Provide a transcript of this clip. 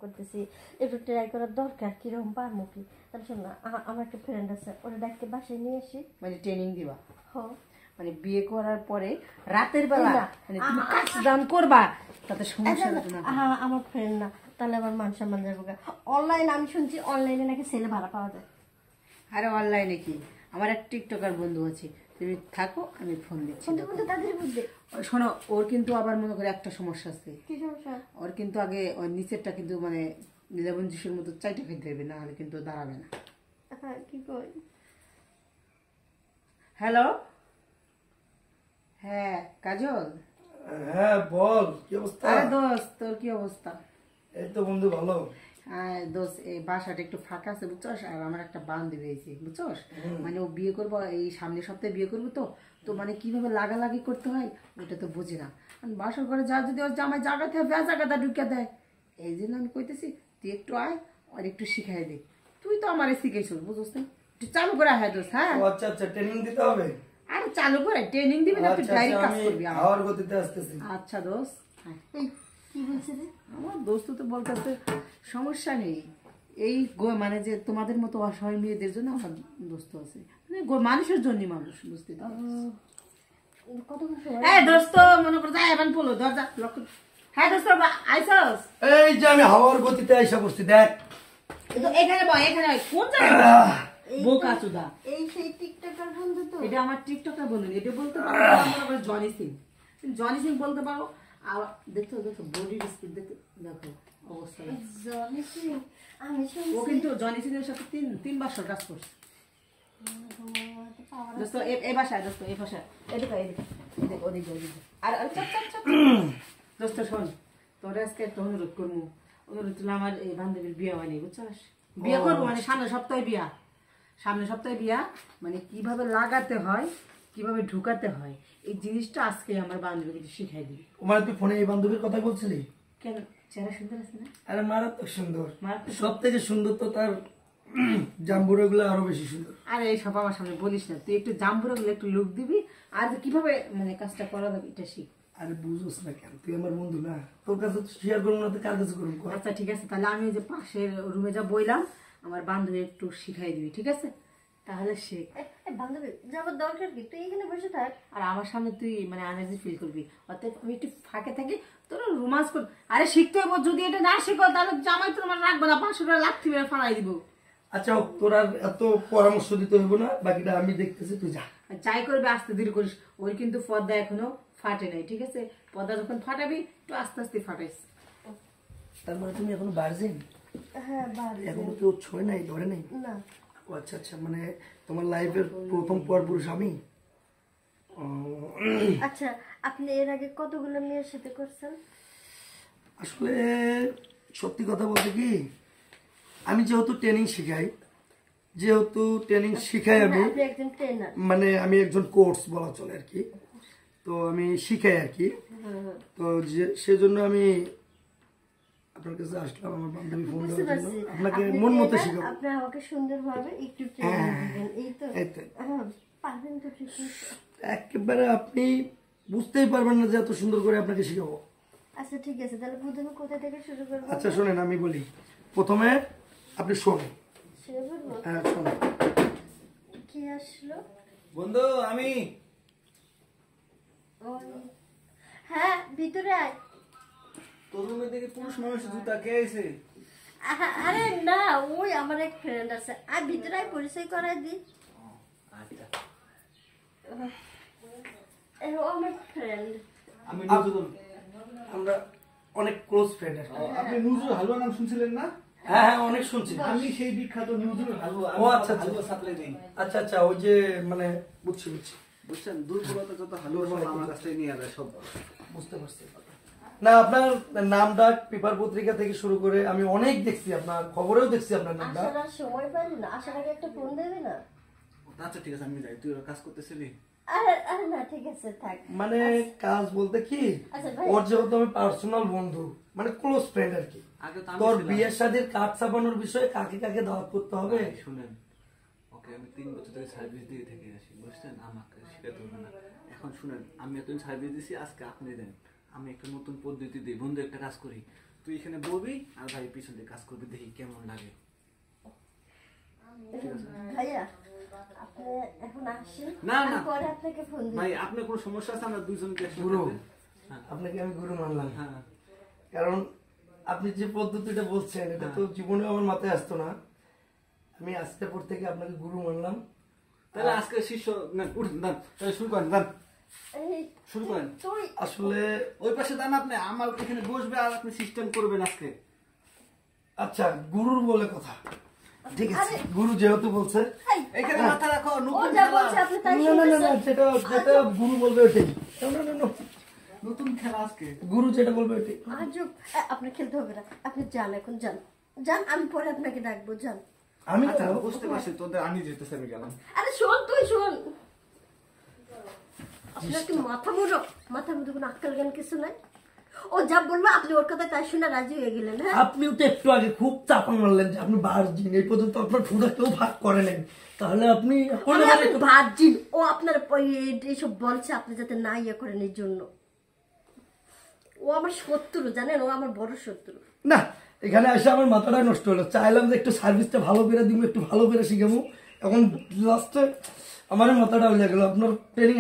করতেছি একটু ট্রাই করার দরকার কিরকম পারবো কি তাহলে শোন না আমার একটা ফ্রেন্ড আছে ওরা ডাকতে বাসায় নিয়ে আসি মানে ট্রেনিং দিবা হ মানে বিয়ে করার পরে রাতের বেলা মানে তুমি কাজ দাম করবা তাতে সমস্যা হবে না আমার ফ্রেন্ড না তাহলে আমার মান সম্মান যাবো অনলাইন আমি শুনছি অনলাইনে নাকি ছেলে ভাড়া পাওয়া যায় আরে অনলাইনে কি আমার এক টিকটকার বন্ধু আছে তুমি থাকো আমি ফোন দিচ্ছি তাদের বুঝবে শোনো ওর কিন্তু আবার মনে করে একটা সমস্যা আছে কি সমস্যা ওর কিন্তু আগে ওর নিচেরটা কিন্তু মানে লেবন জুসের মতো চাইটা খেতে হবে না হলে কিন্তু দাঁড়াবে না হ্যাঁ কি কই হ্যালো হ্যাঁ কাজল হ্যাঁ বল কি অবস্থা? আরে দোস্ত তোর কি অবস্থা? এই তো বন্ধু ভালো। দোস্ত এই বাসাটা একটু ফাঁকা আছে বুঝছস, আর আমার একটা বান্ধবী হয়েছে বুঝছস, মানে ও বিয়ে করবো এই সামনের সপ্তাহে বিয়ে করবো তো তো মানে কিভাবে লাগালাগি করতে হয় ওটা তো বুঝি না। বাসার ঘরে যা যদি ওর জামাই জায়গাতে হবে জায়গাটা ঢুকে দেয়, এই জন্য আমি কইতেছি তুই একটু আয় আর একটু শিখাই দে। তুই তো আমারে শিখাইছ বুঝছ না, একটু চালু করে আয় দোস্ত। হ্যাঁ আচ্ছা আচ্ছা ট্রেনিং দিতে হবে। আরে চালু করে ট্রেনিং দিবি না, তুই ডাইরেক্ট কাজ করবি। আমার গতিতে আসতেছি। আচ্ছা দোস্ত কি বলছে রে? আমার দোস্ত তো বলতেছে সমস্যা নেই, এই মানে যে তোমাদের মতো অসহায় মেয়েদের জন্য আমার দোস্ত আছে, মানে মানুষের জন্য মানুষ, বুঝতে হ্যাঁ দোস্ত মনে করো যাই এখন বলো দরজা লক্ষ্য। হ্যাঁ দোস্ত আইসস? এই যে আমি হাওয়ার গতিতে আইসা পড়ছি দেখ। এখানে বয় এখানে কোন জায়গায় বোকা চুদা। এই সেই টিকটকার বন্ধু তো? এটা আমার টিকটকার বন্ধু, এটা বলতে পারো জনি সিং, জনি সিং বলতে পারো। আর দেখো দেখো বডির স্পিড দেখো দেখো অবস্থা। জনি সিং আমি শুনছি ও কিন্তু জনি সিং এর সাথে তিন বছর কাজ করছে। দোস্ত এই ভাষায় দোস্ত এই ভাষায় এদিকে এদিকে এদিকে ওদিকে ওদিকে আর চপ চপ চপ। দোস্ত শোন তোর আজকে একটা অনুরোধ করবো, অনুরোধ তুলে আমার এই বান্ধবীর বিয়ে হয়নি বুঝছস, বিয়ে করবো মানে সামনের সপ্তাহে বিয়া, সামনের সপ্তাহে বিয়া, মানে কিভাবে লাগাতে হয় কিভাবে ঢুকাতে হয় এই জিনিসটা আজকে আমার বান্ধবীকে শিখাই দিবি। মানে তুই ফোনে এই বান্ধবীর কথা বলছিলি? কেন চেহারা সুন্দর আছে না? আরে মারাত্মক সুন্দর, মারাত্মক। সব থেকে সুন্দর তো তার জাম্বুরা গুলো আরো বেশি সুন্দর। আরে এই সব আমার সামনে বলিস না, তুই একটু জাম্বুরা গুলো একটু লুক দিবি আর কিভাবে মানে কাজটা করা যাবে এটা শিখ। আরে বুঝোস না কেন, তুই আমার বন্ধু না, তোর কাছে শেয়ার করবো না তো কার কাছে করবো? আচ্ছা ঠিক আছে, তাহলে আমি যে পাশের রুমে যা বইলাম আমার বান্ধবী একটু শিখাই দিবি, ঠিক আছে? তাহলে শেখ। বান্ধবী যাবার দরকার কি, তুই এখানে বসে থাক আর আমার সামনে তুই মানে এনার্জি ফিল করবি, অর্থাৎ আমি একটু ফাঁকে থাকি তোর রোমান্স কর। আরে শিখতে হবো, যদি এটা না শিখো তাহলে জামাই তো আমার রাখবো না, 500 টাকা লাথি মেরে ফালাই দিব। আচ্ছা তোর আর এত পরামর্শ দিতে হইব না, বাকিটা আমি দেখতেছি, তুই যা। যাই করবে আস্তে ধীরে করিস, ওই কিন্তু পর্দা এখনো ফাটে নাই, ঠিক আছে? পর্দা যখন ফাটাবি একটু আস্তে আস্তে ফাটাইস। তার মানে তুমি এখনো ভার্জিন? হ্যাঁ বাড়ি এখনো কেউ ছয় নাই, ধরে নাই? না। ও আচ্ছা আচ্ছা, মানে তোমার লাইফের প্রথম পরপুরুষ আমি। আচ্ছা আপনি এর আগে কতগুলো মেয়ের সাথে করছেন? আসলে সত্যি কথা বলতে কি, আমি যেহেতু ট্রেনিং শিখাই আমি, আপনি একজন ট্রেনার? মানে আমি একজন কোর্স বলা চলে আর কি, তো আমি শিখাই আর কি। তো সেজন্য আমি আপনার কাছে আসলাম আমার বান্ধবী ফোন দেওয়ার জন্য, আপনাকে মন মতো শিখাবো। আপনি আমাকে সুন্দরভাবে একটু ট্রেনিং দিবেন, এই তো? এই তো পারবেন তো? ঠিক আছে একেবারে আপনি বুঝতেই পারবেন না যে এত সুন্দর করে আপনাকে শিখাবো। আচ্ছা ঠিক আছে, তাহলে প্রথমে কোথা থেকে শুরু করবো? আচ্ছা শোনেন আমি বলি, প্রথমে আপনি শোনেন। শুরু করবো? হ্যাঁ শোনেন। কি আসলো? বন্ধু আমি। হ্যাঁ ভিতরে আয়। তোর রুমে দেখি পুরুষ মানুষ জুতা কে আইছে? আরে না, ওই আমার এক ফ্রেন্ড আছে, আর ভিতরে আয় পরিচয় করাই দি। আচ্ছা ও আমার ফ্রেন্ড। আমি নজরুল। আমরা অনেক ক্লোজ ফ্রেন্ড। আপনি নজরুল হালুয়া নাম শুনছিলেন না? হ্যাঁ হ্যাঁ অনেক শুনছি। আমি সেই বিখ্যাত নজরুল হালুয়া। ও আচ্ছা আচ্ছা হালুয়া সাপ্লাই দেই। আচ্ছা আচ্ছা, ওই যে মানে বুঝছি বুঝছেন, দূরদূরান্ত যত হালুয়া সব আমার কাছ থেকে নিয়ে আসে সব। বুঝতে পারছি। না আপনার নাম ডাক পেপার পত্রিকা থেকে শুরু করে আমি অনেক দেখছি, আপনার খবরেও দেখছি আপনার নামটা। আসার আর সময় পাইলি না, আসার আগে একটা ফোন দেবে না? আচ্ছা ঠিক আছে আমি যাই, তুই কাজ করতেছিলি? আরে আরে না ঠিক আছে থাক। মানে কাজ বলতে কি, আচ্ছা ভাই, ওর যেহেতু আমি পার্সোনাল বন্ধু মানে ক্লোজ ফ্রেন্ড আর কি, আগে তো আমি তোর ছিলাম। বিয়ের শাদীর কার্ড ছাপানোর বিষয়ে কাকে কাকে দাওয়াত করতে হবে। ভাই, শুনেন, ওকে আমি 3 বছর ধরে সার্ভিস দিয়ে থেকে আসি, বুঝছেন? আমাকে শিখাতে হবে না। এখন শুনেন, আমি এতদিন সার্ভিস দিছি, আজকে আপনি দেন। আমি একটা নতুন পদ্ধতি দিই, বন্ধু একটা কাজ করি, তুই এখানে বলবি আর ভাই পিছন দিয়ে কাজ করবি, দেখি কেমন লাগে। ভাইয়া আপনি এখন আসেন, না, না। আমি পরে আপনাকে ফোন দিই। ভাই আপনার কোনো সমস্যা আছে? আমরা দুইজনকে একসাথে গুরু থাকবে। হ্যাঁ আপনাকে আমি গুরু মানলাম, হ্যাঁ কারণ আপনি যে পদ্ধতিটা বলছেন এটা তো জীবনে আমার মাথায় আসতো না। আমি আজকের পর থেকে আপনাকে গুরু মানলাম। তাহলে আজকে শিষ্য নেন, উঠেন, দান, তাহলে শুরু করেন, দান, এই, শুরু করেন। তুই আসলে ওই পাশে দান, আপনি আমার এখানে বসবে আর আপনি সিস্টেম করবেন আজকে। আচ্ছা, গুরুর বলে কথা, ঠিক আছে, আরে- গুরু যেহেতু বলছে, এই, এখানে মাথা রাখো, ও নতুন যা খেলা, বলছে আপনি তাই না না না না, শুনতেছেন। যেটা যেটা গুরু বলবে ওটাই, না না না না, নতুন খেলা আজকে। গুরু যেটা বলবে ওটাই। আজব, আপনি খেলতে হবে না, আপনি যান, এখন যান যান, আমি পরে আপনাকে ডাকবো, যান। আমি আচ্ছা যাবো। বুঝতে পারছি, তোদের আমি যেতেছি, আমি গেলাম। আরে শোন, তুই শোন, আপনার কি মাথা মুড়ো কোনো আক্কেল জ্ঞান কিছু নাই? ও যা বললো আপনি ওর কথা তাই শুনে রাজি হয়ে গেলেন। হ্যাঁ, আপনিও তো একটু আগে খুব চাপা মারলেন যে আপনি ভার্জিন, এই পর্যন্ত আপনার ঠোঁটা কেউ ভাগ করে নেন, তাহলে আপনি আপনি ভার্জিন, ও আপনার এইসব বলছে আপনি যাতে না ইয়ে করেন এই জন্য। ও আমার শত্রু, জানেন, ও আমার বড় শত্রু। না, এখানে এসে আমার মাথাটা নষ্ট হলো। চাইলাম যে একটু সার্ভিসটা ভালো করে দিব, একটু ভালো করে শিখাবো, এখন লাস্টে আমার মাথাটা হয়ে গেল। আপনার ট্রেনিং